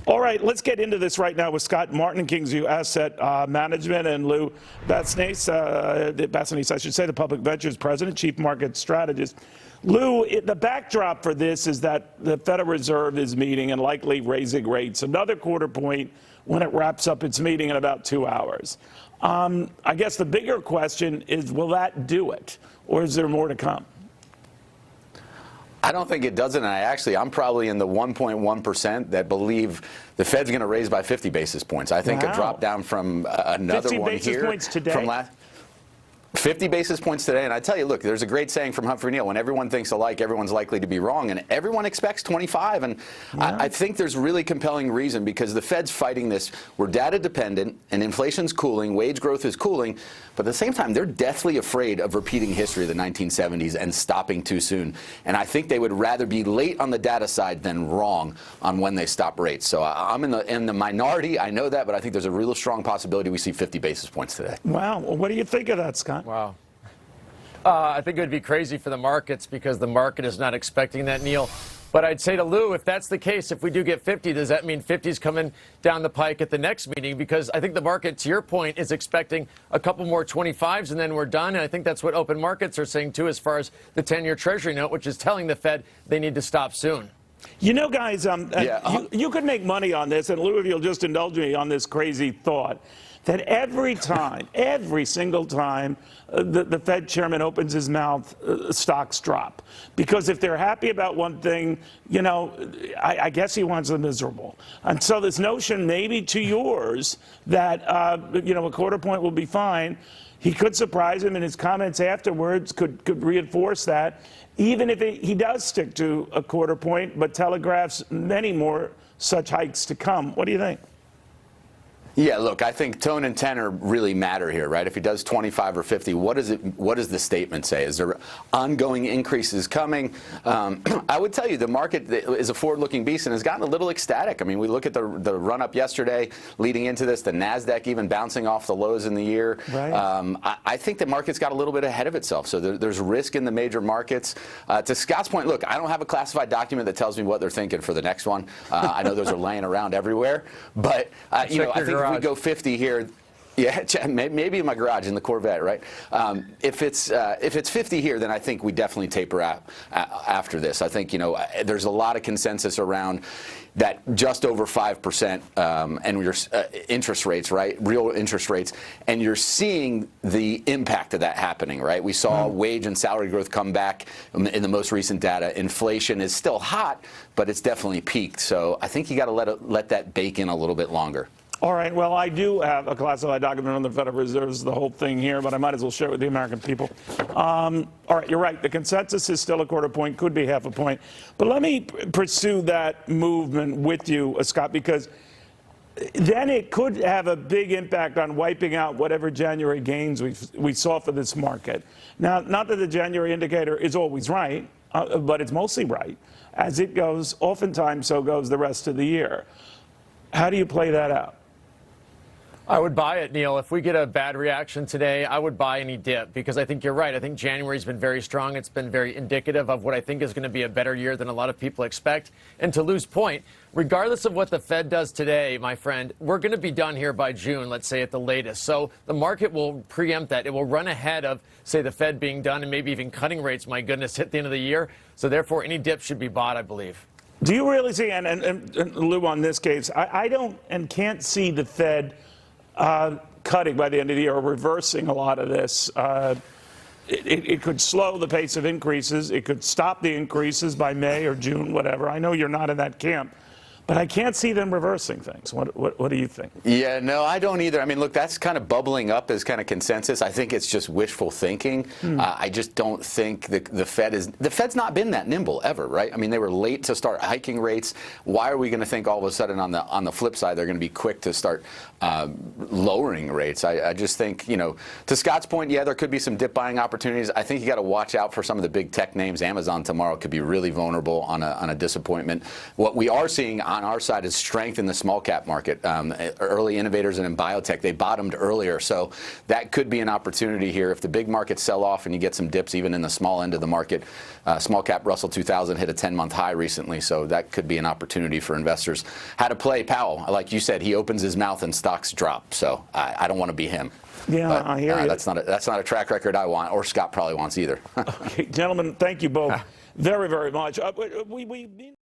All right, let's get into this right now with Scott Martin, Kingsview Asset Management, and Lou Basnase, I should say, the Public Ventures President, Chief Market Strategist. Lou, the backdrop for this is that the Federal Reserve is meeting and likely raising rates another quarter point when it wraps up its meeting in about 2 hours. I guess the bigger question is, will that do it, or is there more to come? I don't think it doesn't. And I'm probably in the 1.1% that believe the Fed's going to raise by 50 basis points. I think a drop down from another 50 one basis here points today? from last 50 basis points today. And I tell you, look, there's a great saying from Humphrey Neal: when everyone thinks alike, everyone's likely to be wrong. And everyone expects 25. And I think there's really compelling reason, because the Fed's fighting this. We're data dependent and inflation's cooling, wage growth is cooling. But at the same time, they're deathly afraid of repeating history of the 1970s and stopping too soon. And I think they would rather be late on the data side than wrong on when they stop rates. So I'm in the minority. I know that, but I think there's a real strong possibility we see 50 basis points today. Wow. Well, what do you think of that, Scott? Wow. I think it would be crazy for the markets, because the market is not expecting that, Neil. But I'd say to Lou, if that's the case, if we do get 50, does that mean 50 is coming down the pike at the next meeting? Because I think the market, to your point, is expecting a couple more 25s and then we're done. And I think that's what open markets are saying, too, as far as the 10-year Treasury note, which is telling the Fed they need to stop soon. You know, guys, you could make money on this, and Lou, if you'll just indulge me on this crazy thought, that every single time the Fed chairman opens his mouth, stocks drop. Because if they're happy about one thing, you know, I guess he wants them miserable. And so this notion, maybe to yours, that, you know, a quarter point will be fine, he could surprise him, and his comments afterwards could reinforce that, even if he does stick to a quarter point, but telegraphs many more such hikes to come. What do you think? Yeah, look, I think tone and tenor really matter here, right? If he does 25 or 50, what does the statement say? Is there ongoing increases coming? I would tell you the market is a forward-looking beast and has gotten a little ecstatic. I mean, we look at the run-up yesterday leading into this, the NASDAQ even bouncing off the lows in the year. Right. I think the market's got a little bit ahead of itself, so there's risk in the major markets. To Scott's point, look, I don't have a classified document that tells me what they're thinking for the next one. I know those are laying around everywhere, but you know, I think if we go 50 here, yeah, maybe in my garage in the Corvette, right? If it's 50 here, then I think we definitely taper out after this. I think, you know, there's a lot of consensus around that just over 5% and your interest rates, right? Real interest rates, and you're seeing the impact of that happening, right? We saw wage and salary growth come back in the most recent data. Inflation is still hot, but it's definitely peaked. So I think you got to let that bake in a little bit longer. All right, well, I do have a classified document on the Federal Reserve, the whole thing here, but I might as well share it with the American people. All right, you're right. The consensus is still a quarter point, could be half a point. But let me pursue that movement with you, Scott, because then it could have a big impact on wiping out whatever January gains we saw for this market. Now, not that the January indicator is always right, but it's mostly right. As it goes, oftentimes so goes the rest of the year. How do you play that out? I would buy it, Neil. If we get a bad reaction today, I would buy any dip, because I think you're right. I think January's been very strong. It's been very indicative of what I think is going to be a better year than a lot of people expect. And to Lou's point, regardless of what the Fed does today, my friend, we're going to be done here by June, let's say at the latest. So the market will preempt that. It will run ahead of, say, the Fed being done and maybe even cutting rates, my goodness, at the end of the year. So therefore, any dip should be bought, I believe. Do you really see, and Lou, on this case, I don't and can't see the Fed cutting by the end of the year or reversing a lot of this. It could slow the pace of increases. It could stop the increases by May or June, whatever. I know you're not in that camp, but I can't see them reversing things. What do you think? Yeah, no, I don't either. I mean, look, that's kind of bubbling up as kind of consensus. I think it's just wishful thinking. I just don't think the Fed's not been that nimble ever, right? I mean, they were late to start hiking rates. Why are we going to think all of a sudden on the flip side they're going to be quick to start lowering rates? I just think, you know, to Scott's point, yeah, there could be some dip buying opportunities. I think you got to watch out for some of the big tech names. Amazon tomorrow could be really vulnerable on a disappointment. What we are seeing on our side is strength in the small cap market. Early innovators and in biotech, they bottomed earlier. So that could be an opportunity here. If the big markets sell off and you get some dips even in the small end of the market, small cap Russell 2000 hit a 10-month high recently. So that could be an opportunity for investors. How to play Powell. Like you said, he opens his mouth and stocks drop. So I don't want to be him. Yeah, but, I hear you. That's not a track record I want, or Scott probably wants either. Okay, gentlemen, thank you both very, very much.